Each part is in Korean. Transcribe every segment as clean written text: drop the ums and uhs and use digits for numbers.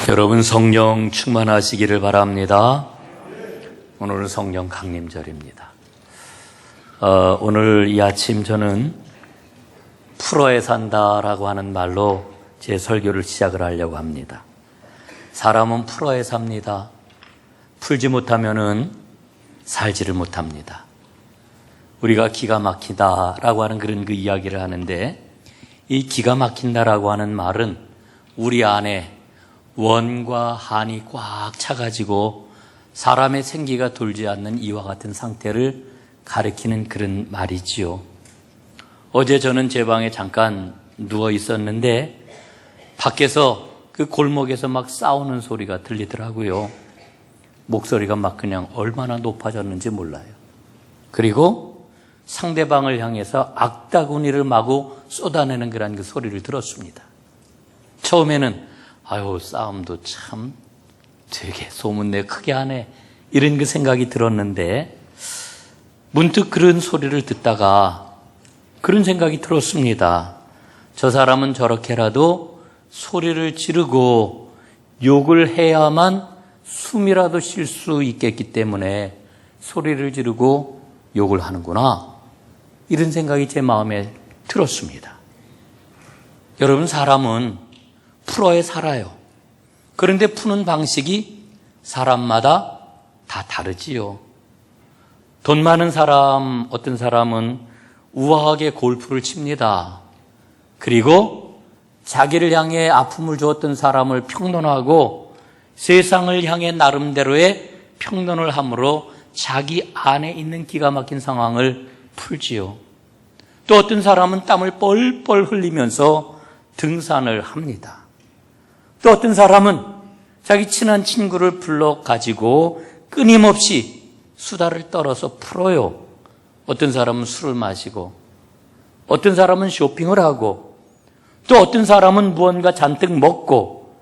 여러분 성령 충만하시기를 바랍니다. 오늘은 성령 강림절입니다. 오늘 이 아침 저는 풀어에 산다라고 하는 말로 제 설교를 시작을 하려고 합니다. 사람은 풀어에 삽니다. 풀지 못하면은 살지를 못합니다. 우리가 기가 막히다라고 하는 그런 그 이야기를 하는데, 이 기가 막힌다라고 하는 말은 우리 안에 원과 한이 꽉 차가지고 사람의 생기가 돌지 않는 이와 같은 상태를 가리키는 그런 말이지요. 어제 저는 제 방에 잠깐 누워 있었는데 밖에서 그 골목에서 막 싸우는 소리가 들리더라고요. 목소리가 막 그냥 얼마나 높아졌는지 몰라요. 그리고 상대방을 향해서 악다구니를 마구 쏟아내는 그런 그 소리를 들었습니다. 처음에는 싸움도 참 되게 소문내 크게 하네, 이런 그 생각이 들었는데, 문득 그런 소리를 듣다가 그런 생각이 들었습니다. 저 사람은 저렇게라도 소리를 지르고 욕을 해야만 숨이라도 쉴 수 있겠기 때문에 소리를 지르고 욕을 하는구나, 이런 생각이 제 마음에 들었습니다. 여러분, 사람은 풀어에 살아요. 그런데 푸는 방식이 사람마다 다 다르지요. 돈 많은 사람, 어떤 사람은 우아하게 골프를 칩니다. 그리고 자기를 향해 아픔을 주었던 사람을 평론하고 세상을 향해 나름대로의 평론을 함으로 자기 안에 있는 기가 막힌 상황을 풀지요. 또 어떤 사람은 땀을 뻘뻘 흘리면서 등산을 합니다. 또 어떤 사람은 자기 친한 친구를 불러가지고 끊임없이 수다를 떨어서 풀어요. 어떤 사람은 술을 마시고, 어떤 사람은 쇼핑을 하고, 또 어떤 사람은 무언가 잔뜩 먹고,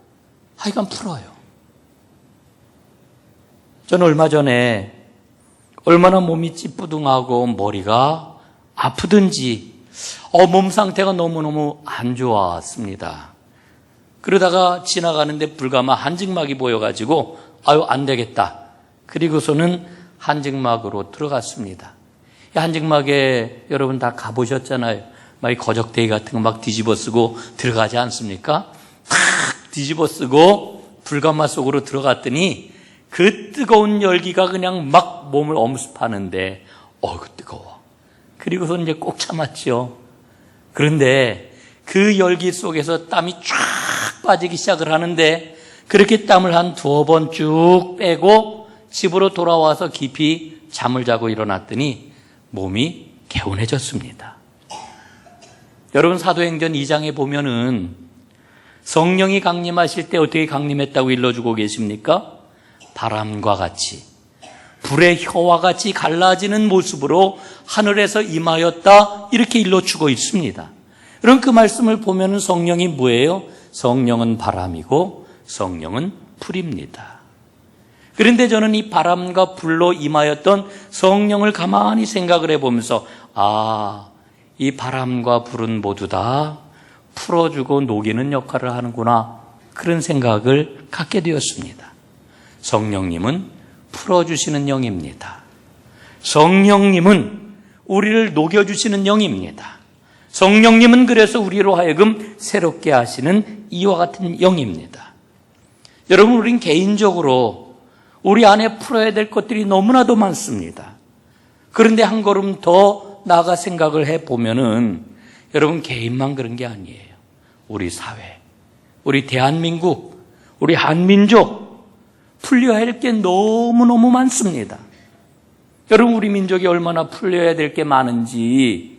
하여간 풀어요. 저는 얼마 전에 얼마나 몸이 찌뿌둥하고 머리가 아프든지 몸 상태가 너무너무 안 좋았습니다. 그러다가 지나가는데 불가마 한증막이 보여가지고 안 되겠다. 그리고서는 한증막으로 들어갔습니다. 이 한증막에 여러분 다 가보셨잖아요. 막 거적대기 같은 거 막 뒤집어 쓰고 들어가지 않습니까? 탁 뒤집어 쓰고 불가마 속으로 들어갔더니 그 뜨거운 열기가 그냥 막 몸을 엄습하는데 뜨거워. 그리고서 이제 꼭 참았죠. 그런데 그 열기 속에서 땀이 쫙 빠지기 시작을 하는데, 그렇게 땀을 한 2번 쭉 빼고 집으로 돌아와서 깊이 잠을 자고 일어났더니 몸이 개운해졌습니다. 여러분, 사도행전 2장에 보면은 성령이 강림하실 때 어떻게 강림했다고 일러주고 계십니까? 바람과 같이, 불의 혀와 같이 갈라지는 모습으로 하늘에서 임하였다, 이렇게 일러주고 있습니다. 그럼 그 말씀을 보면은 성령이 뭐예요? 성령은 바람이고 성령은 불입니다. 그런데 저는 이 바람과 불로 임하였던 성령을 가만히 생각을 해보면서 이 바람과 불은 모두 다 풀어주고 녹이는 역할을 하는구나, 그런 생각을 갖게 되었습니다. 성령님은 풀어주시는 영입니다. 성령님은 우리를 녹여주시는 영입니다. 성령님은 그래서 우리로 하여금 새롭게 하시는 이와 같은 영입니다. 여러분, 우린 개인적으로 우리 안에 풀어야 될 것들이 너무나도 많습니다. 그런데 한 걸음 더 나아가 생각을 해보면은, 여러분, 개인만 그런 게 아니에요. 우리 사회, 우리 대한민국, 우리 한민족 풀려야 할 게 너무너무 많습니다. 여러분, 우리 민족이 얼마나 풀려야 될 게 많은지,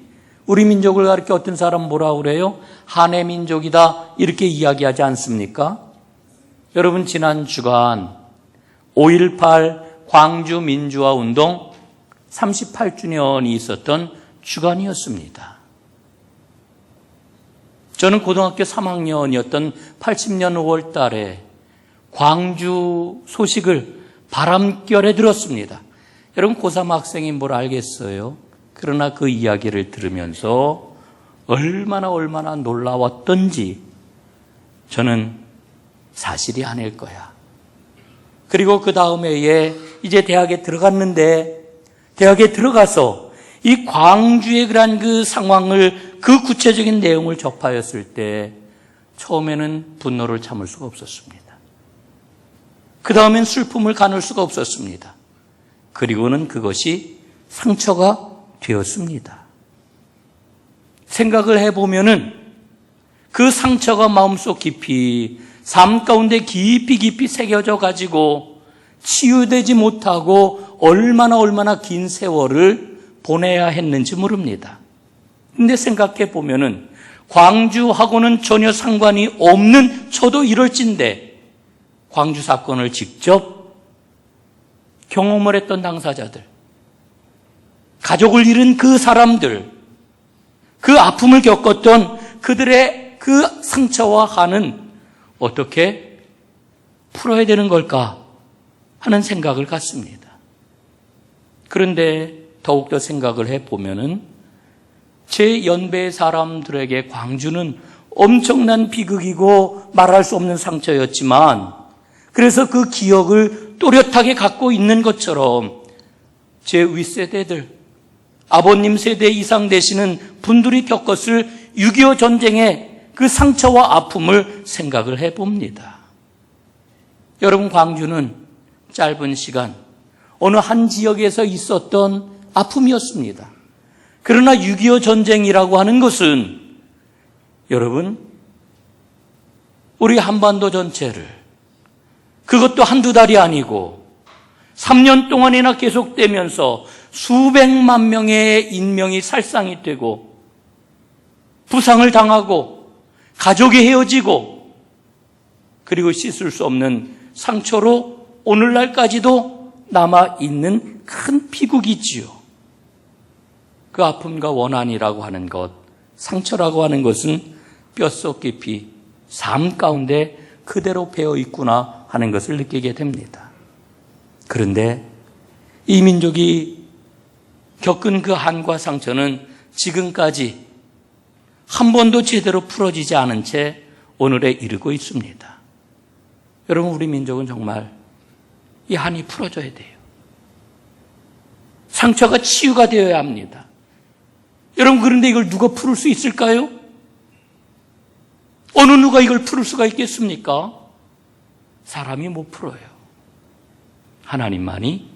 우리 민족을 가르쳐 어떤 사람 뭐라고 그래요? 한해 민족이다, 이렇게 이야기하지 않습니까? 여러분, 지난 주간 5.18 광주 민주화 운동 38주년이 있었던 주간이었습니다. 저는 고등학교 3학년이었던 80년 5월 달에 광주 소식을 바람결에 들었습니다. 여러분, 고3 학생이 뭘 알겠어요? 그러나 그 이야기를 들으면서 얼마나 놀라웠던지 저는 사실이 아닐 거야. 그리고 그 다음 해에 이제 대학에 들어갔는데 대학에 들어가서 이 광주의 그런 그 상황을 그 구체적인 내용을 접하였을 때 처음에는 분노를 참을 수가 없었습니다. 그 다음엔 슬픔을 가눌 수가 없었습니다. 그리고는 그것이 상처가 되었습니다. 생각을 해보면은 그 상처가 마음속 깊이 삶 가운데 깊이 새겨져 가지고 치유되지 못하고 얼마나 긴 세월을 보내야 했는지 모릅니다. 근데 생각해 보면은 광주하고는 전혀 상관이 없는 저도 이럴진데 광주 사건을 직접 경험을 했던 당사자들, 가족을 잃은 그 사람들, 그 아픔을 겪었던 그들의 그 상처와 한은 어떻게 풀어야 되는 걸까 하는 생각을 갖습니다. 그런데 더욱더 생각을 해보면은 제 연배의 사람들에게 광주는 엄청난 비극이고 말할 수 없는 상처였지만 그래서 그 기억을 또렷하게 갖고 있는 것처럼 제 윗세대들, 아버님 세대 이상 되시는 분들이 겪었을 6.25 전쟁의 그 상처와 아픔을 생각을 해봅니다. 여러분, 광주는 짧은 시간 어느 한 지역에서 있었던 아픔이었습니다. 그러나 6.25 전쟁이라고 하는 것은 여러분, 우리 한반도 전체를, 그것도 한두 달이 아니고 3년 동안이나 계속되면서 수백만 명의 인명이 살상이 되고 부상을 당하고 가족이 헤어지고 그리고 씻을 수 없는 상처로 오늘날까지도 남아있는 큰 비극이지요. 그 아픔과 원한이라고 하는 것, 상처라고 하는 것은 뼛속 깊이 삶 가운데 그대로 배어있구나 하는 것을 느끼게 됩니다. 그런데 이 민족이 겪은 그 한과 상처는 지금까지 한 번도 제대로 풀어지지 않은 채 오늘에 이르고 있습니다. 여러분, 우리 민족은 정말 이 한이 풀어져야 돼요. 상처가 치유가 되어야 합니다. 여러분, 그런데 이걸 누가 풀을 수 있을까요? 어느 누가 이걸 풀을 수가 있겠습니까? 사람이 못 풀어요. 하나님만이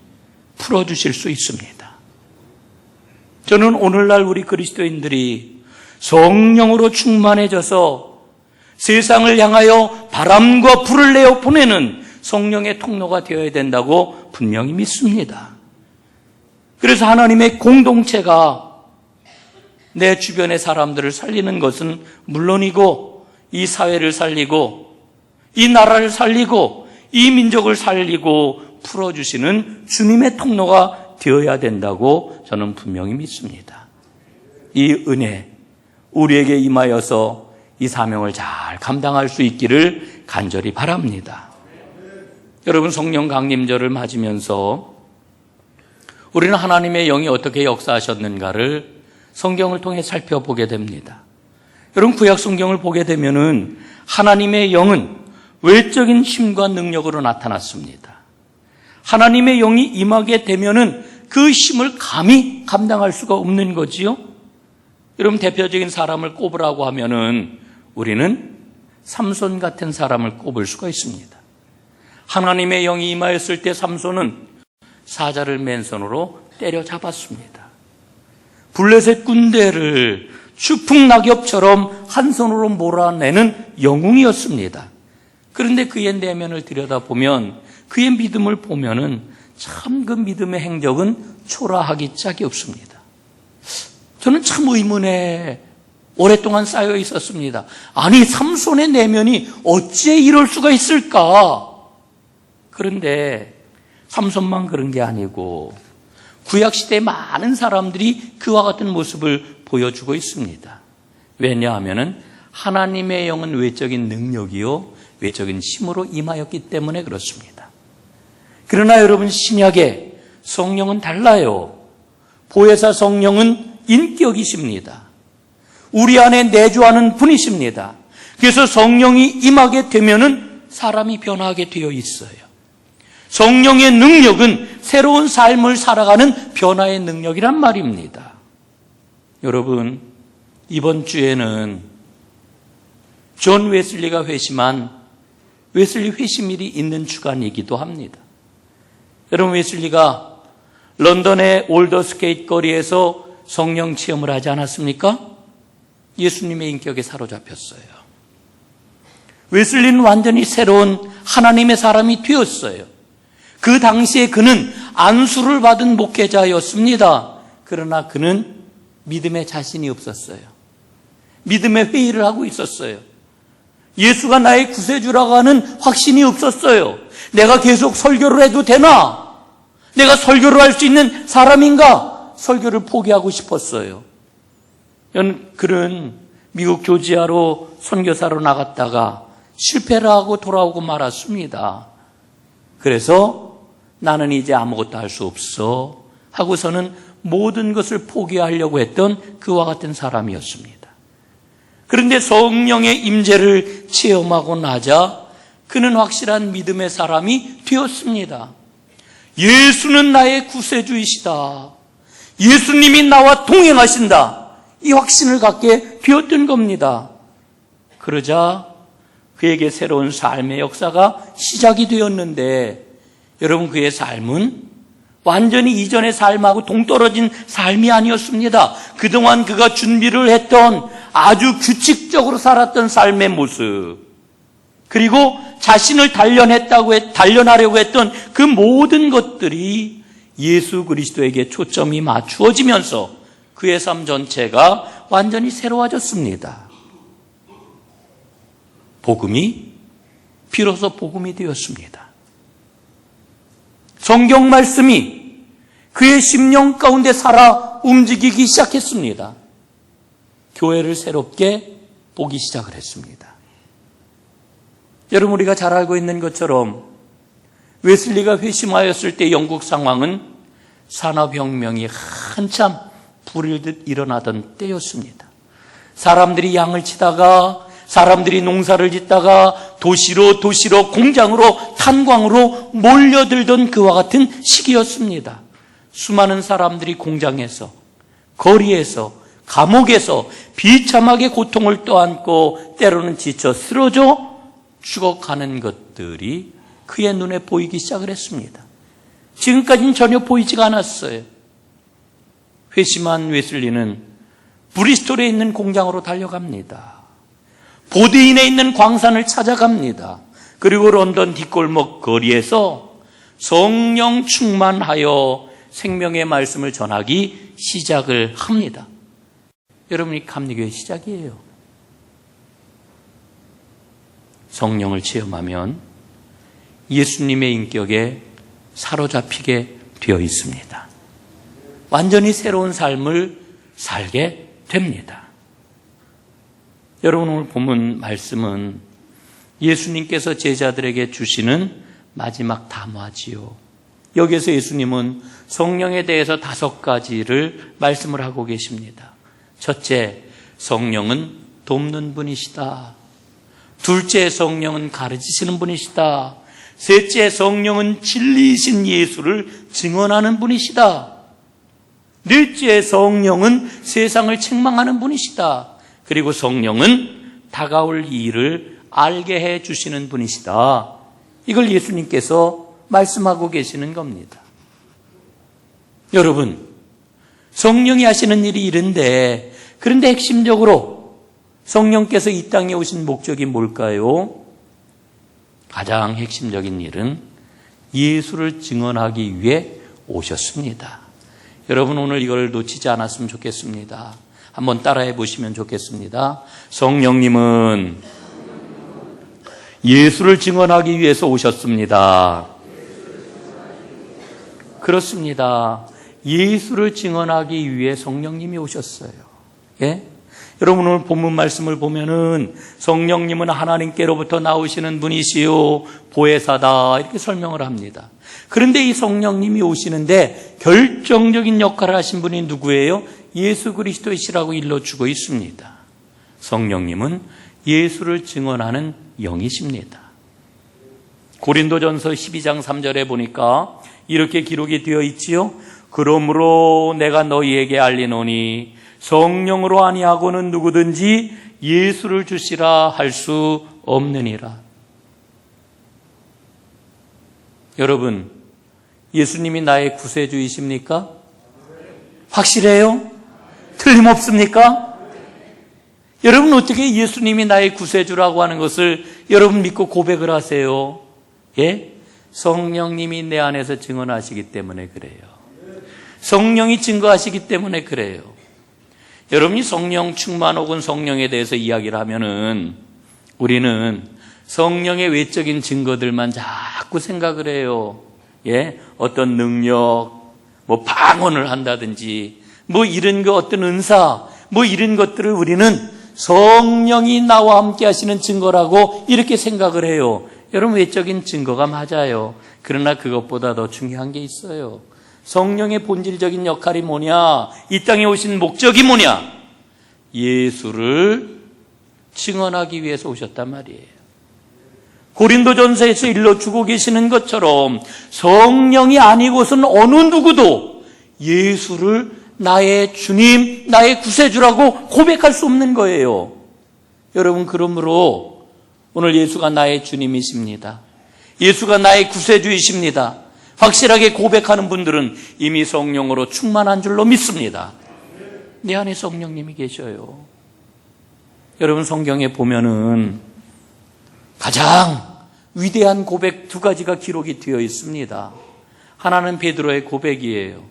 풀어주실 수 있습니다. 저는 오늘날 우리 그리스도인들이 성령으로 충만해져서 세상을 향하여 바람과 불을 내어 보내는 성령의 통로가 되어야 된다고 분명히 믿습니다. 그래서 하나님의 공동체가 내 주변의 사람들을 살리는 것은 물론이고 이 사회를 살리고 이 나라를 살리고 이 민족을 살리고 풀어주시는 주님의 통로가 되어야 된다고 저는 분명히 믿습니다. 이 은혜 우리에게 임하여서 이 사명을 잘 감당할 수 있기를 간절히 바랍니다. 여러분, 성령 강림절을 맞으면서 우리는 하나님의 영이 어떻게 역사하셨는가를 성경을 통해 살펴보게 됩니다. 여러분, 구약 성경을 보게 되면은 하나님의 영은 외적인 힘과 능력으로 나타났습니다. 하나님의 영이 임하게 되면은 그 힘을 감히 감당할 수가 없는 거지요. 여러분, 대표적인 사람을 꼽으라고 하면은 우리는 삼손 같은 사람을 꼽을 수가 있습니다. 하나님의 영이 임하였을 때 삼손은 사자를 맨손으로 때려잡았습니다. 블레셋 군대를 추풍낙엽처럼 한 손으로 몰아내는 영웅이었습니다. 그런데 그의 내면을 들여다보면 그의 믿음을 보면은 참 그 믿음의 행적은 초라하기 짝이 없습니다. 저는 참 의문에 오랫동안 쌓여 있었습니다. 아니, 삼손의 내면이 어찌 이럴 수가 있을까? 그런데 삼손만 그런 게 아니고 구약시대에 많은 사람들이 그와 같은 모습을 보여주고 있습니다. 왜냐하면 하나님의 영은 외적인 능력이요 외적인 힘으로 임하였기 때문에 그렇습니다. 그러나 여러분, 신약의 성령은 달라요. 보혜사 성령은 인격이십니다. 우리 안에 내주하는 분이십니다. 그래서 성령이 임하게 되면은 사람이 변화하게 되어 있어요. 성령의 능력은 새로운 삶을 살아가는 변화의 능력이란 말입니다. 여러분, 이번 주에는 존 웨슬리가 회심한 웨슬리 회심일이 있는 주간이기도 합니다. 여러분, 웨슬리가 런던의 올더스게이트 거리에서 성령 체험을 하지 않았습니까? 예수님의 인격에 사로잡혔어요. 웨슬리는 완전히 새로운 하나님의 사람이 되었어요. 그 당시에 그는 안수를 받은 목회자였습니다. 그러나 그는 믿음에 자신이 없었어요. 믿음의 회의를 하고 있었어요. 예수가 나의 구세주라고 하는 확신이 없었어요. 내가 계속 설교를 해도 되나? 내가 설교를 할 수 있는 사람인가? 설교를 포기하고 싶었어요. 그는 미국 조지아로 선교사로 나갔다가 실패를 하고 돌아오고 말았습니다. 그래서 나는 이제 아무것도 할 수 없어 하고서는 모든 것을 포기하려고 했던 그와 같은 사람이었습니다. 그런데 성령의 임재를 체험하고 나자 그는 확실한 믿음의 사람이 되었습니다. 예수는 나의 구세주이시다. 예수님이 나와 동행하신다. 이 확신을 갖게 되었던 겁니다. 그러자 그에게 새로운 삶의 역사가 시작이 되었는데, 여러분, 그의 삶은 완전히 이전의 삶하고 동떨어진 삶이 아니었습니다. 그동안 그가 준비를 했던 아주 규칙적으로 살았던 삶의 모습, 그리고 자신을 단련하려고 했던 그 모든 것들이 예수 그리스도에게 초점이 맞추어지면서 그의 삶 전체가 완전히 새로워졌습니다. 복음이 비로소 복음이 되었습니다. 성경 말씀이 그의 심령 가운데 살아 움직이기 시작했습니다. 교회를 새롭게 보기 시작을 했습니다. 여러분, 우리가 잘 알고 있는 것처럼 웨슬리가 회심하였을 때 영국 상황은 산업혁명이 한참 불일듯 일어나던 때였습니다. 사람들이 양을 치다가, 사람들이 농사를 짓다가 도시로 공장으로 탄광으로 몰려들던 그와 같은 시기였습니다. 수많은 사람들이 공장에서, 거리에서, 감옥에서 비참하게 고통을 떠안고 때로는 지쳐 쓰러져 죽어가는 것들이 그의 눈에 보이기 시작을 했습니다. 지금까지는 전혀 보이지가 않았어요. 회심한 웨슬리는 브리스톨에 있는 공장으로 달려갑니다. 보드인에 있는 광산을 찾아갑니다. 그리고 런던 뒷골목 거리에서 성령 충만하여 생명의 말씀을 전하기 시작을 합니다. 여러분이 감리교의 시작이에요. 성령을 체험하면 예수님의 인격에 사로잡히게 되어 있습니다. 완전히 새로운 삶을 살게 됩니다. 여러분, 오늘 본문 말씀은 예수님께서 제자들에게 주시는 마지막 담화지요. 여기에서 예수님은 성령에 대해서 5가지를 말씀을 하고 계십니다. 첫째, 성령은 돕는 분이시다. 둘째, 성령은 가르치시는 분이시다. 셋째, 성령은 진리이신 예수를 증언하는 분이시다. 넷째, 성령은 세상을 책망하는 분이시다. 그리고 성령은 다가올 일을 알게 해 주시는 분이시다. 이걸 예수님께서 말씀하고 계시는 겁니다. 여러분, 성령이 하시는 일이 이런데, 그런데 핵심적으로 성령께서 이 땅에 오신 목적이 뭘까요? 가장 핵심적인 일은 예수를 증언하기 위해 오셨습니다. 여러분, 오늘 이걸 놓치지 않았으면 좋겠습니다. 한번 따라해 보시면 좋겠습니다. 성령님은 예수를 증언하기 위해서 오셨습니다. 그렇습니다. 예수를 증언하기 위해 성령님이 오셨어요. 예? 여러분, 오늘 본문 말씀을 보면은 성령님은 하나님께로부터 나오시는 분이시요 보혜사다, 이렇게 설명을 합니다. 그런데 이 성령님이 오시는데 결정적인 역할을 하신 분이 누구예요? 예수 그리스도이시라고 일러주고 있습니다. 성령님은 예수를 증언하는 영이십니다. 고린도전서 12장 3절에 보니까 이렇게 기록이 되어 있지요. 그러므로 내가 너희에게 알리노니 성령으로 아니하고는 누구든지 예수를 주시라 할 수 없느니라. 여러분, 예수님이 나의 구세주이십니까? 확실해요? 틀림없습니까? 여러분, 어떻게 예수님이 나의 구세주라고 하는 것을 여러분 믿고 고백을 하세요? 예? 성령님이 내 안에서 증언하시기 때문에 그래요. 성령이 증거하시기 때문에 그래요. 여러분이 성령 충만 혹은 성령에 대해서 이야기를 하면은 우리는 성령의 외적인 증거들만 자꾸 생각을 해요. 예? 어떤 능력, 뭐 방언을 한다든지, 뭐 이런 거 어떤 은사, 뭐 이런 것들을 우리는 성령이 나와 함께 하시는 증거라고 이렇게 생각을 해요. 여러분, 외적인 증거가 맞아요. 그러나 그것보다 더 중요한 게 있어요. 성령의 본질적인 역할이 뭐냐? 이 땅에 오신 목적이 뭐냐? 예수를 증언하기 위해서 오셨단 말이에요. 고린도전서에서 일러주고 계시는 것처럼 성령이 아니고서는 어느 누구도 예수를 나의 주님, 나의 구세주라고 고백할 수 없는 거예요. 여러분, 그러므로 오늘 예수가 나의 주님이십니다. 예수가 나의 구세주이십니다. 확실하게 고백하는 분들은 이미 성령으로 충만한 줄로 믿습니다. 내 안에 성령님이 계셔요. 여러분, 성경에 보면은 가장 위대한 고백 두 가지가 기록이 되어 있습니다. 하나는 베드로의 고백이에요.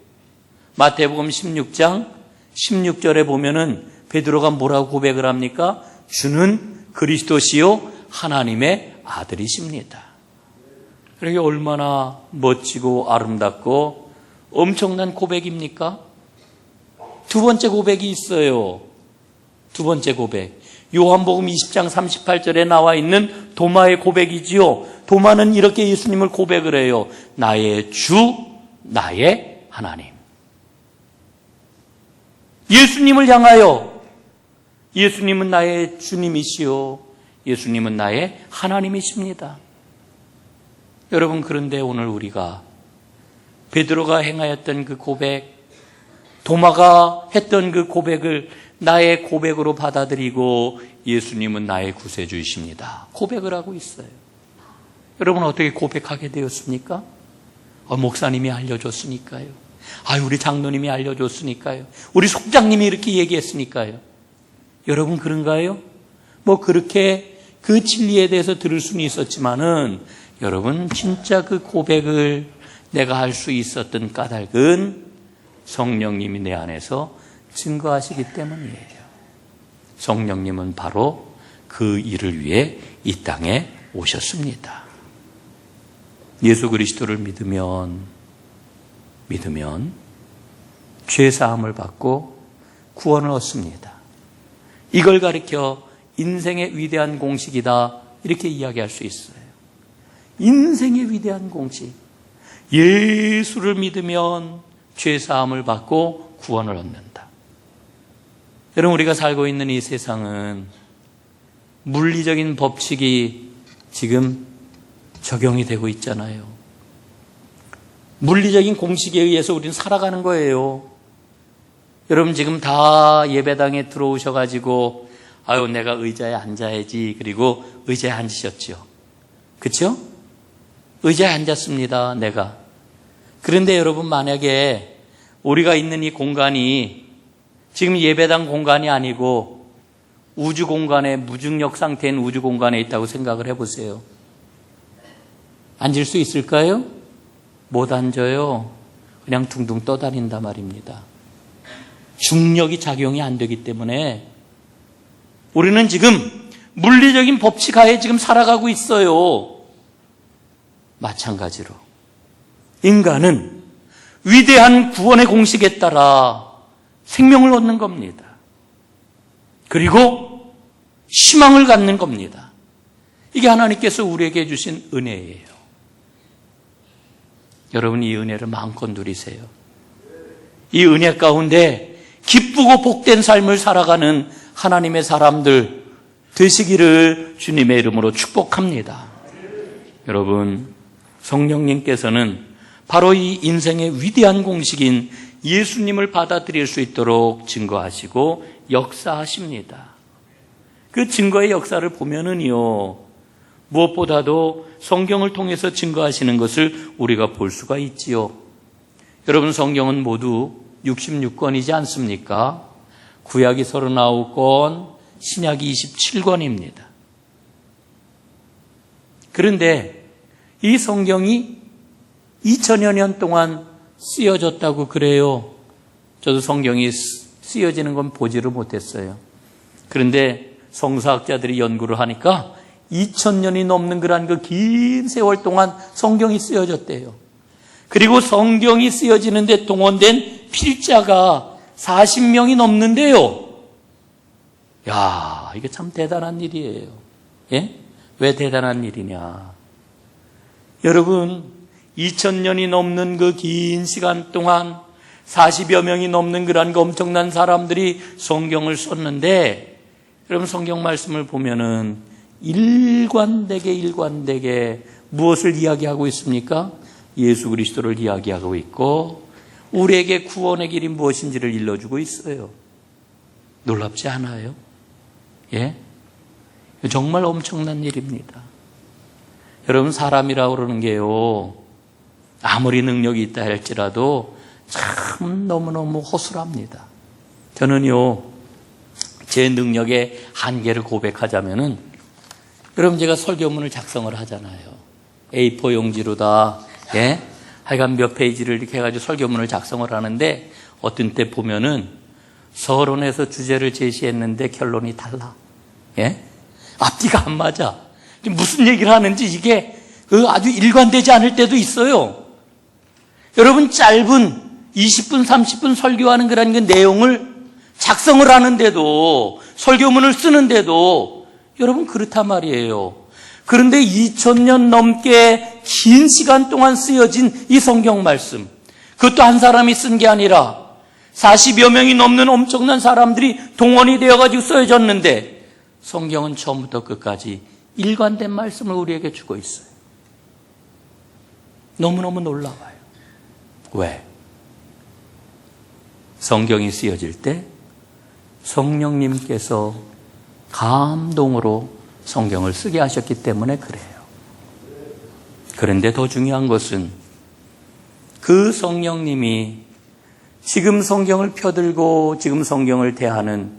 마태복음 16장 16절에 보면은 베드로가 뭐라고 고백을 합니까? 주는 그리스도시요 하나님의 아들이십니다. 그러게 얼마나 멋지고 아름답고 엄청난 고백입니까? 두 번째 고백이 있어요. 두 번째 고백. 요한복음 20장 38절에 나와 있는 도마의 고백이지요. 도마는 이렇게 예수님을 고백을 해요. 나의 주, 나의 하나님. 예수님을 향하여 예수님은 나의 주님이시요, 예수님은 나의 하나님이십니다. 여러분, 그런데 오늘 우리가 베드로가 행하였던 그 고백, 도마가 했던 그 고백을 나의 고백으로 받아들이고 예수님은 나의 구세주이십니다. 고백을 하고 있어요. 여러분, 어떻게 고백하게 되었습니까? 목사님이 알려줬으니까요. 우리 장로님이 알려줬으니까요. 우리 속장님이 이렇게 얘기했으니까요. 여러분, 그런가요? 뭐 그렇게 그 진리에 대해서 들을 수는 있었지만은 여러분, 진짜 그 고백을 내가 할 수 있었던 까닭은 성령님이 내 안에서 증거하시기 때문이에요. 성령님은 바로 그 일을 위해 이 땅에 오셨습니다. 예수 그리스도를 믿으면 죄 사함을 받고 구원을 얻습니다. 이걸 가리켜 인생의 위대한 공식이다, 이렇게 이야기할 수 있어요. 인생의 위대한 공식. 예수를 믿으면 죄 사함을 받고 구원을 얻는다. 여러분, 우리가 살고 있는 이 세상은 물리적인 법칙이 지금 적용이 되고 있잖아요. 물리적인 공식에 의해서 우리는 살아가는 거예요. 여러분, 지금 다 예배당에 들어오셔가지고 내가 의자에 앉아야지, 그리고 의자에 앉으셨죠. 그렇죠? 의자에 앉았습니다, 내가. 그런데 여러분, 만약에 우리가 있는 이 공간이 지금 예배당 공간이 아니고 우주 공간에, 무중력 상태인 우주 공간에 있다고 생각을 해보세요. 앉을 수 있을까요? 못 앉아요. 그냥 둥둥 떠다닌단 말입니다. 중력이 작용이 안 되기 때문에 우리는 지금 물리적인 법칙 하에 지금 살아가고 있어요. 마찬가지로 인간은 위대한 구원의 공식에 따라 생명을 얻는 겁니다. 그리고 희망을 갖는 겁니다. 이게 하나님께서 우리에게 주신 은혜예요. 여러분, 이 은혜를 마음껏 누리세요. 이 은혜 가운데 기쁘고 복된 삶을 살아가는 하나님의 사람들 되시기를 주님의 이름으로 축복합니다. 여러분, 성령님께서는 바로 이 인생의 위대한 공식인 예수님을 받아들일 수 있도록 증거하시고 역사하십니다. 그 증거의 역사를 보면은요, 무엇보다도 성경을 통해서 증거하시는 것을 우리가 볼 수가 있지요. 여러분, 성경은 모두 66권이지 않습니까? 구약이 39권, 신약이 27권입니다. 그런데 이 성경이 2000여 년 동안 쓰여졌다고 그래요. 저도 성경이 쓰여지는 건 보지를 못했어요. 그런데 성서학자들이 연구를 하니까 2000년이 넘는 그런 그 긴 세월 동안 성경이 쓰여졌대요. 그리고 성경이 쓰여지는 데 동원된 필자가 40명이 넘는데요. 야, 이게 참 대단한 일이에요. 예? 왜 대단한 일이냐? 여러분, 2000년이 넘는 그 긴 시간 동안 40여 명이 넘는 그런 그 엄청난 사람들이 성경을 썼는데, 여러분, 성경 말씀을 보면은 일관되게 무엇을 이야기하고 있습니까? 예수 그리스도를 이야기하고 있고 우리에게 구원의 길이 무엇인지를 일러주고 있어요. 놀랍지 않아요? 예? 정말 엄청난 일입니다. 여러분, 사람이라고 그러는 게요, 아무리 능력이 있다 할지라도 참 너무너무 허술합니다. 저는요, 제 능력의 한계를 고백하자면은, 여러분, 제가 설교문을 작성을 하잖아요. A4 용지로다, 예? 하여간 몇 페이지를 이렇게 해가지고 설교문을 작성을 하는데, 어떤 때 보면은 서론에서 주제를 제시했는데 결론이 달라. 예? 앞뒤가 안 맞아. 무슨 얘기를 하는지 이게 아주 일관되지 않을 때도 있어요. 여러분, 짧은 20분, 30분 설교하는 그런 그 내용을 작성을 하는데도, 설교문을 쓰는데도 여러분 그렇단 말이에요. 그런데 2000년 넘게 긴 시간 동안 쓰여진 이 성경 말씀, 그것도 한 사람이 쓴 게 아니라 40여 명이 넘는 엄청난 사람들이 동원이 되어가지고 쓰여졌는데, 성경은 처음부터 끝까지 일관된 말씀을 우리에게 주고 있어요. 너무너무 놀라워요. 왜? 성경이 쓰여질 때 성령님께서 감동으로 성경을 쓰게 하셨기 때문에 그래요. 그런데 더 중요한 것은 그 성령님이 지금 성경을 펴들고 지금 성경을 대하는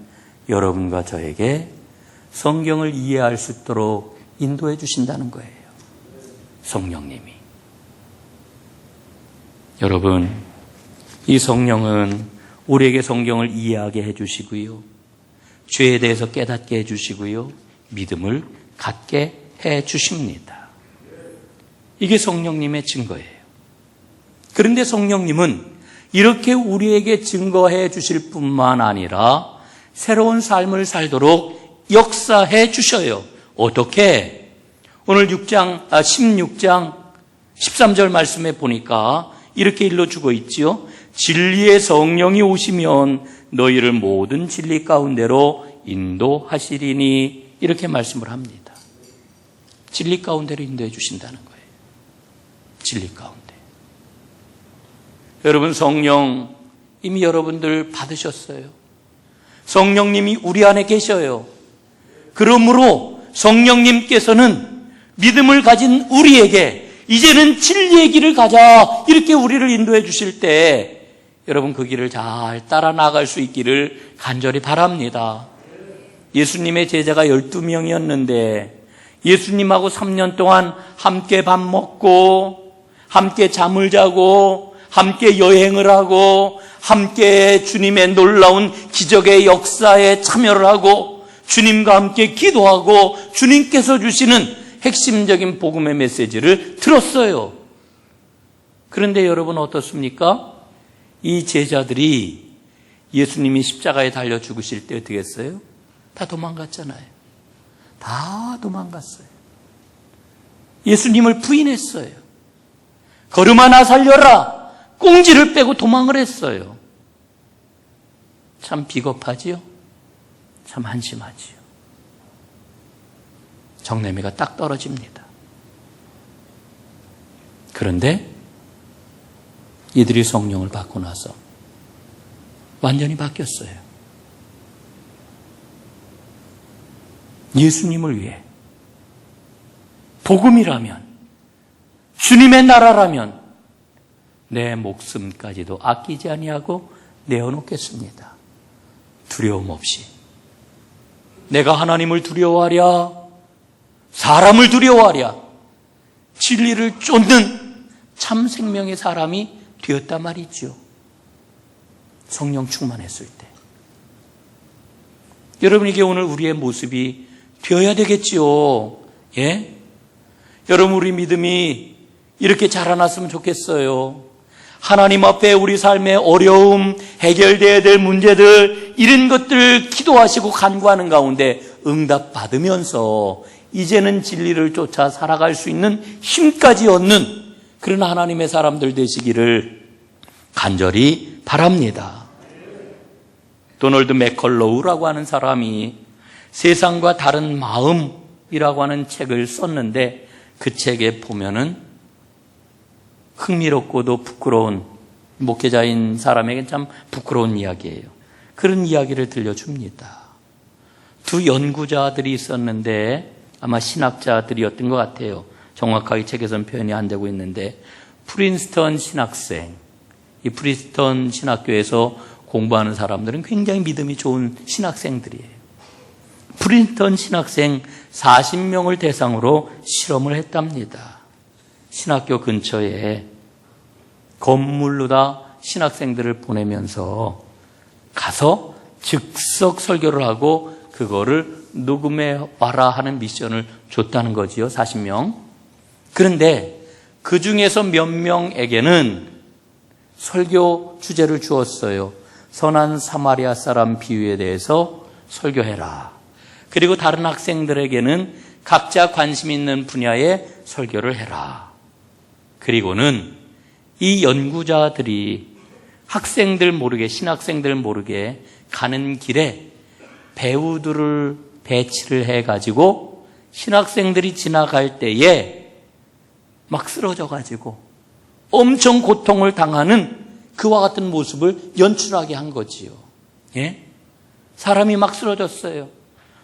여러분과 저에게 성경을 이해할 수 있도록 인도해 주신다는 거예요. 성령님이. 여러분, 이 성령은 우리에게 성경을 이해하게 해 주시고요, 죄에 대해서 깨닫게 해 주시고요, 믿음을 갖게 해 주십니다. 이게 성령님의 증거예요. 그런데 성령님은 이렇게 우리에게 증거해 주실 뿐만 아니라 새로운 삶을 살도록 역사해 주셔요. 어떻게? 오늘 16장 13절 말씀에 보니까 이렇게 일러주고 있지요. 진리의 성령이 오시면 너희를 모든 진리 가운데로 인도하시리니, 이렇게 말씀을 합니다. 진리 가운데로 인도해 주신다는 거예요. 진리 가운데. 여러분, 성령 이미 여러분들 받으셨어요. 성령님이 우리 안에 계셔요. 그러므로 성령님께서는 믿음을 가진 우리에게 이제는 진리의 길을 가자, 이렇게 우리를 인도해 주실 때 여러분 그 길을 잘 따라 나갈 수 있기를 간절히 바랍니다. 예수님의 제자가 12명이었는데 예수님하고 3년 동안 함께 밥 먹고 함께 잠을 자고 함께 여행을 하고 함께 주님의 놀라운 기적의 역사에 참여를 하고 주님과 함께 기도하고 주님께서 주시는 핵심적인 복음의 메시지를 들었어요. 그런데 여러분 어떻습니까? 이 제자들이 예수님이 십자가에 달려 죽으실 때 어떻게 했어요? 다 도망갔잖아요. 다 도망갔어요. 예수님을 부인했어요. 걸음 하나 살려라, 꽁지를 빼고 도망을 했어요. 참 비겁하지요? 참 한심하지요. 정내미가 딱 떨어집니다. 그런데 이들이 성령을 받고 나서 완전히 바뀌었어요. 예수님을 위해, 복음이라면, 주님의 나라라면 내 목숨까지도 아끼지 아니하고 내어놓겠습니다. 두려움 없이. 내가 하나님을 두려워하랴, 사람을 두려워하랴, 진리를 쫓는 참 생명의 사람이 되었단 말이죠. 성령 충만했을 때. 여러분에게 오늘 우리의 모습이 되어야 되겠지요. 예? 여러분, 우리 믿음이 이렇게 자라났으면 좋겠어요. 하나님 앞에 우리 삶의 어려움, 해결되어야 될 문제들, 이런 것들 기도하시고 간구하는 가운데 응답받으면서 이제는 진리를 쫓아 살아갈 수 있는 힘까지 얻는 그런 하나님의 사람들 되시기를 간절히 바랍니다. 도널드 맥컬로우라고 하는 사람이 세상과 다른 마음이라고 하는 책을 썼는데, 그 책에 보면은 흥미롭고도 부끄러운, 목회자인 사람에겐 참 부끄러운 이야기예요. 그런 이야기를 들려줍니다. 두 연구자들이 있었는데 아마 신학자들이었던 것 같아요. 정확하게 책에서는 표현이 안 되고 있는데, 프린스턴 신학생, 이 프린스턴 신학교에서 공부하는 사람들은 굉장히 믿음이 좋은 신학생들이에요. 프린스턴 신학생 40명을 대상으로 실험을 했답니다. 신학교 근처에 건물로다 신학생들을 보내면서 가서 즉석 설교를 하고 그거를 녹음해 와라 하는 미션을 줬다는 거지요. 40명. 그런데 그 중에서 몇 명에게는 설교 주제를 주었어요. 선한 사마리아 사람 비유에 대해서 설교해라. 그리고 다른 학생들에게는 각자 관심 있는 분야에 설교를 해라. 그리고는 이 연구자들이 학생들 모르게, 신학생들 모르게 가는 길에 배우들을 배치를 해가지고 신학생들이 지나갈 때에 막 쓰러져가지고 엄청 고통을 당하는 그와 같은 모습을 연출하게 한 거지요. 예? 사람이 막 쓰러졌어요.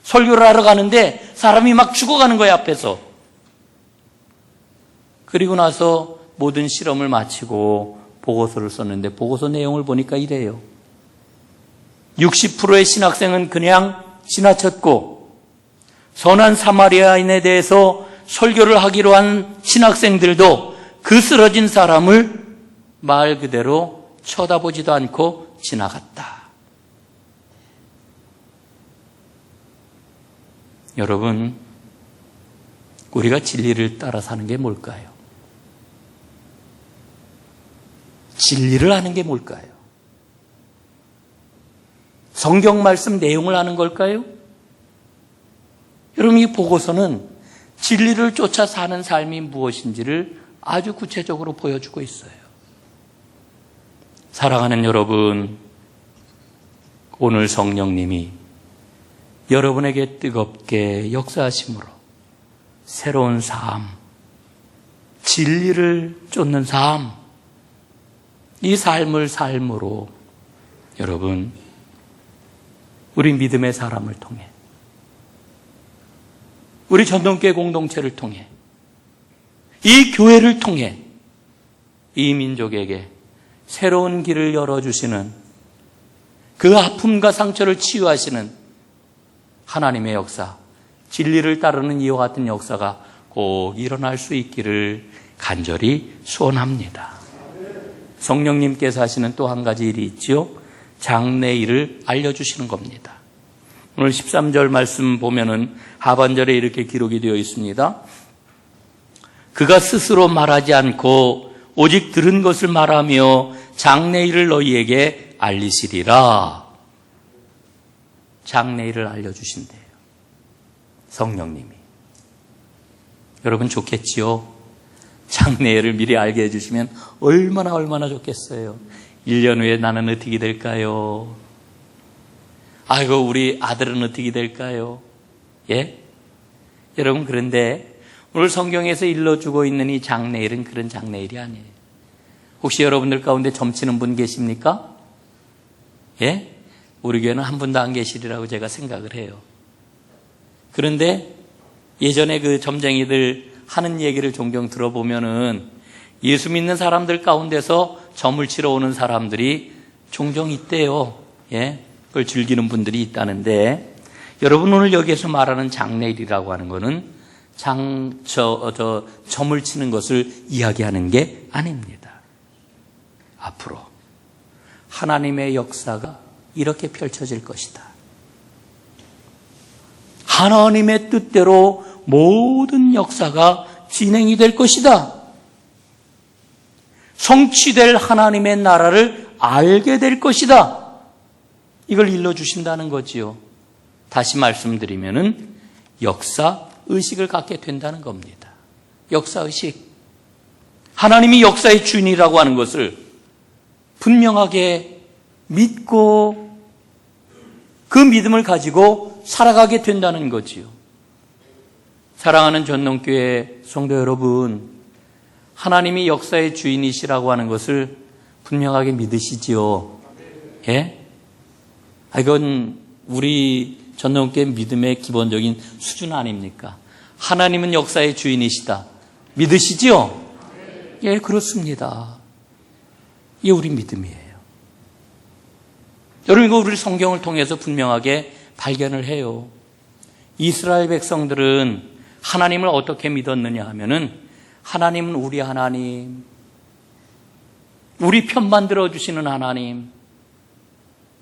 설교를 하러 가는데 사람이 막 죽어가는 거예요, 앞에서. 그리고 나서 모든 실험을 마치고 보고서를 썼는데, 보고서 내용을 보니까 이래요. 60%의 신학생은 그냥 지나쳤고, 선한 사마리아인에 대해서 설교를 하기로 한 신학생들도 그 쓰러진 사람을 말 그대로 쳐다보지도 않고 지나갔다. 여러분, 우리가 진리를 따라 사는 게 뭘까요? 진리를 아는 게 뭘까요? 성경 말씀 내용을 아는 걸까요? 여러분, 이 보고서는 진리를 쫓아 사는 삶이 무엇인지를 아주 구체적으로 보여주고 있어요. 사랑하는 여러분, 오늘 성령님이 여러분에게 뜨겁게 역사하심으로 새로운 삶, 진리를 쫓는 삶, 이 삶을 삶으로 여러분, 우리 믿음의 사람을 통해, 우리 전동교회 공동체를 통해, 이 교회를 통해 이 민족에게 새로운 길을 열어주시는, 그 아픔과 상처를 치유하시는 하나님의 역사, 진리를 따르는 이와 같은 역사가 꼭 일어날 수 있기를 간절히 소원합니다. 성령님께서 하시는 또 한 가지 일이 있지요. 장래일을 알려주시는 겁니다. 오늘 13절 말씀 보면은 하반절에 이렇게 기록이 되어 있습니다. 그가 스스로 말하지 않고 오직 들은 것을 말하며 장래일을 너희에게 알리시리라. 장래일을 알려주신대요, 성령님이. 여러분, 좋겠지요? 장래일을 미리 알게 해주시면 얼마나 좋겠어요. 1년 후에 나는 어떻게 될까요? 아이고, 우리 아들은 어떻게 될까요? 예? 여러분, 그런데 오늘 성경에서 일러주고 있는 이 장례일은 그런 장례일이 아니에요. 혹시 여러분들 가운데 점치는 분 계십니까? 예? 우리 교회는 한 분도 안 계시리라고 제가 생각을 해요. 그런데 예전에 그 점쟁이들 하는 얘기를 종종 들어보면은 예수 믿는 사람들 가운데서 점을 치러 오는 사람들이 종종 있대요. 예? 그걸 즐기는 분들이 있다는데, 여러분 오늘 여기에서 말하는 장례일이라고 하는 거는 점을 치는 것을 이야기하는 게 아닙니다. 앞으로 하나님의 역사가 이렇게 펼쳐질 것이다. 하나님의 뜻대로 모든 역사가 진행이 될 것이다. 성취될 하나님의 나라를 알게 될 것이다. 이걸 일러주신다는 거지요. 다시 말씀드리면은 역사의식을 갖게 된다는 겁니다. 역사의식. 하나님이 역사의 주인이라고 하는 것을 분명하게 믿고 그 믿음을 가지고 살아가게 된다는 거지요. 사랑하는 전농교회 성도 여러분, 하나님이 역사의 주인이시라고 하는 것을 분명하게 믿으시지요. 예? 이건 우리 전농교회 믿음의 기본적인 수준 아닙니까? 하나님은 역사의 주인이시다. 믿으시지요? 예, 그렇습니다. 이게 우리 믿음이에요. 여러분, 이거 우리 성경을 통해서 분명하게 발견을 해요. 이스라엘 백성들은 하나님을 어떻게 믿었느냐 하면은, 하나님은 우리 하나님, 우리 편만 들어주시는 하나님.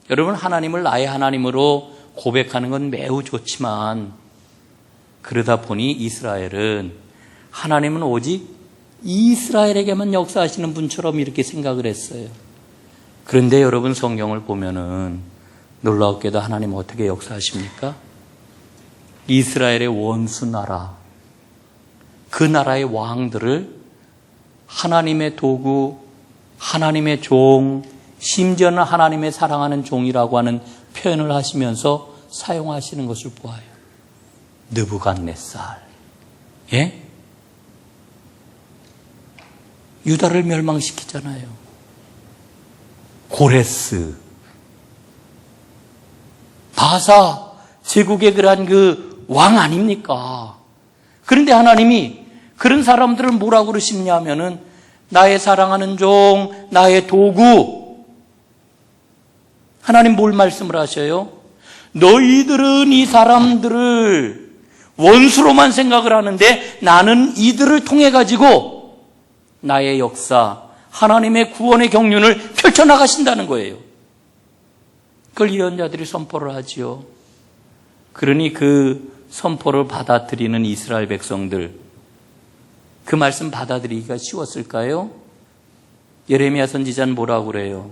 여러분, 하나님을 나의 하나님으로 고백하는 건 매우 좋지만, 그러다 보니 이스라엘은 하나님은 오직 이스라엘에게만 역사하시는 분처럼 이렇게 생각을 했어요. 그런데 여러분, 성경을 보면은 놀랍게도 하나님은 어떻게 역사하십니까? 이스라엘의 원수 나라, 그 나라의 왕들을 하나님의 도구, 하나님의 종, 심지어는 하나님의 사랑하는 종이라고 하는 표현을 하시면서 사용하시는 것을 보아요. 느부갓네살, 예? 유다를 멸망시키잖아요. 고레스, 바사 제국의 그러한 그 왕 아닙니까? 그런데 하나님이 그런 사람들을 뭐라고 그러시느냐 하면은 나의 사랑하는 종, 나의 도구. 하나님 뭘 말씀을 하셔요? 너희들은 이 사람들을 원수로만 생각을 하는데 나는 이들을 통해 가지고 나의 역사, 하나님의 구원의 경륜을 펼쳐나가신다는 거예요. 그걸 예언자들이 선포를 하지요. 그러니 그 선포를 받아들이는 이스라엘 백성들, 그 말씀 받아들이기가 쉬웠을까요? 예레미야 선지자는 뭐라고 그래요?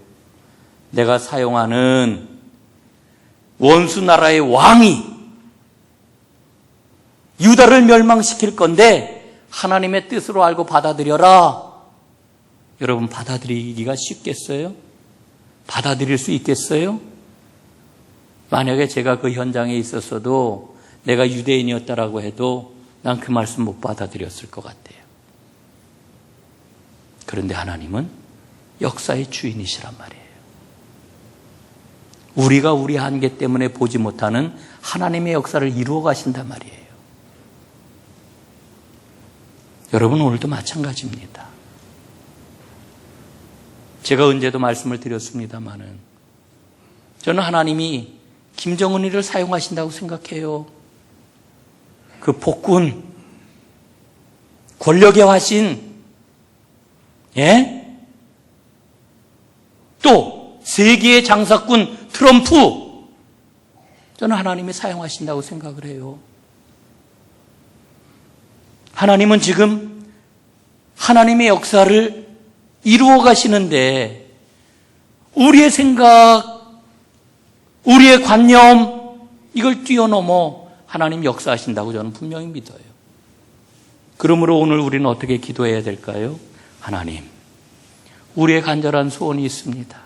내가 사용하는 원수 나라의 왕이 유다를 멸망시킬 건데 하나님의 뜻으로 알고 받아들여라. 여러분, 받아들이기가 쉽겠어요? 받아들일 수 있겠어요? 만약에 제가 그 현장에 있었어도 내가 유대인이었다라고 해도 난 그 말씀 못 받아들였을 것 같아요. 그런데 하나님은 역사의 주인이시란 말이에요. 우리가 우리 한계 때문에 보지 못하는 하나님의 역사를 이루어 가신단 말이에요. 여러분, 오늘도 마찬가지입니다. 제가 언제도 말씀을 드렸습니다마는 저는 하나님이 김정은이를 사용하신다고 생각해요. 그 폭군, 권력의 화신, 예? 또 세계의 장사꾼 트럼프, 저는 하나님이 사용하신다고 생각을 해요. 하나님은 지금 하나님의 역사를 이루어 가시는데 우리의 생각, 우리의 관념, 이걸 뛰어넘어 하나님 역사하신다고 저는 분명히 믿어요. 그러므로 오늘 우리는 어떻게 기도해야 될까요? 하나님, 우리의 간절한 소원이 있습니다.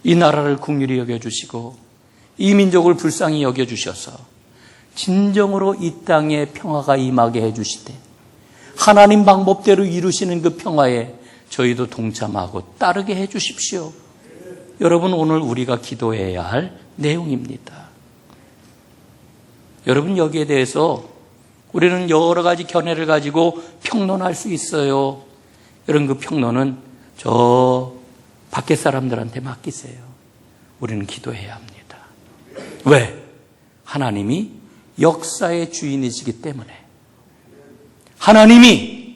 이 나라를 긍휼히 여겨주시고 이 민족을 불쌍히 여겨주셔서 진정으로 이 땅에 평화가 임하게 해주시되 하나님 방법대로 이루시는 그 평화에 저희도 동참하고 따르게 해주십시오. 여러분, 오늘 우리가 기도해야 할 내용입니다. 여러분, 여기에 대해서 우리는 여러 가지 견해를 가지고 평론할 수 있어요. 이런 그 평론은 저 밖에 사람들한테 맡기세요. 우리는 기도해야 합니다. 왜? 하나님이 역사의 주인이시기 때문에. 하나님이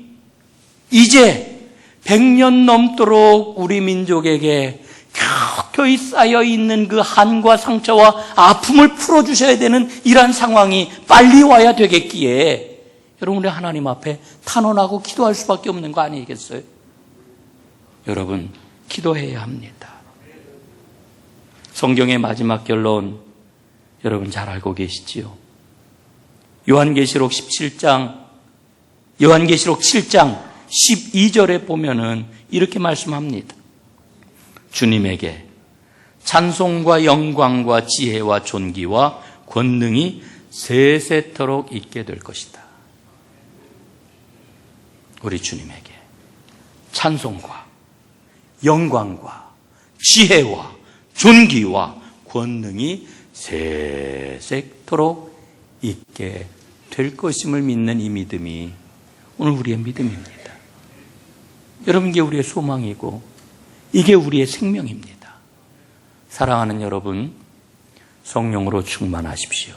이제 100년 넘도록 우리 민족에게 켜켜이 쌓여있는 그 한과 상처와 아픔을 풀어주셔야 되는 이러한 상황이 빨리 와야 되겠기에 여러분, 우리 하나님 앞에 탄원하고 기도할 수밖에 없는 거 아니겠어요? 여러분, 기도해야 합니다. 성경의 마지막 결론 여러분 잘 알고 계시지요? 요한계시록 7장 12절에 보면은 이렇게 말씀합니다. 주님에게 찬송과 영광과 지혜와 존귀와 권능이 세세토록 있게 될 것이다. 우리 주님에게 찬송과 영광과 지혜와 존귀와 권능이 세세토록 있게 될 것임을 믿는 이 믿음이 오늘 우리의 믿음입니다. 여러분, 이게 우리의 소망이고 이게 우리의 생명입니다. 사랑하는 여러분, 성령으로 충만하십시오.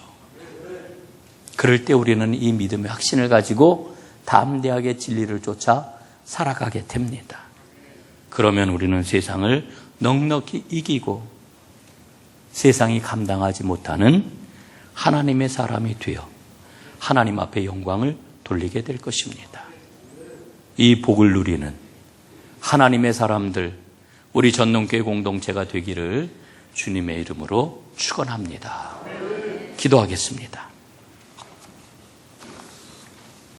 그럴 때 우리는 이 믿음의 확신을 가지고 담대하게 진리를 쫓아 살아가게 됩니다. 그러면 우리는 세상을 넉넉히 이기고 세상이 감당하지 못하는 하나님의 사람이 되어 하나님 앞에 영광을 돌리게 될 것입니다. 이 복을 누리는 하나님의 사람들, 우리 전농교회 공동체가 되기를 주님의 이름으로 축원합니다. 기도하겠습니다.